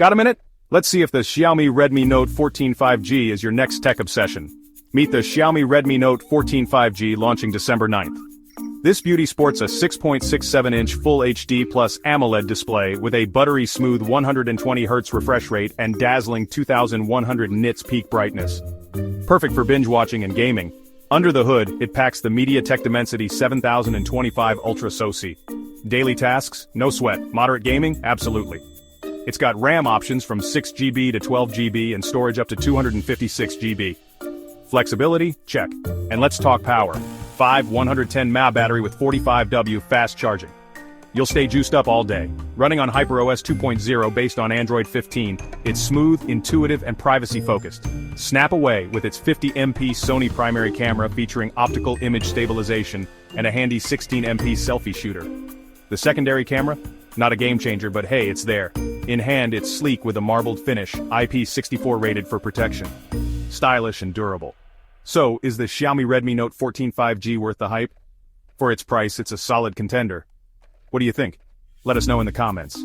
Got a minute? Let's see if the Xiaomi Redmi Note 14 5G is your next tech obsession. Meet the Xiaomi Redmi Note 14 5G launching December 9th. This beauty sports a 6.67-inch Full HD Plus AMOLED display with a buttery smooth 120Hz refresh rate and dazzling 2100 nits peak brightness. Perfect for binge watching and gaming. Under the hood, it packs the MediaTek Dimensity 7025 Ultra SoC. Daily tasks? No sweat. Moderate gaming? Absolutely. It's got RAM options from 6GB to 12GB and storage up to 256GB. Flexibility? Check. And let's talk power. 110 mAh battery with 45W fast charging. You'll stay juiced up all day. Running on HyperOS 2.0 based on Android 15, it's smooth, intuitive, and privacy-focused. Snap away with its 50MP Sony primary camera featuring optical image stabilization and a handy 16MP selfie shooter. The secondary camera? Not a game-changer, but hey, it's there. In hand, it's sleek with a marbled finish, IP64 rated for protection. Stylish and durable. So, is the Xiaomi Redmi Note 14 5G worth the hype? For its price, it's a solid contender. What do you think? Let us know in the comments.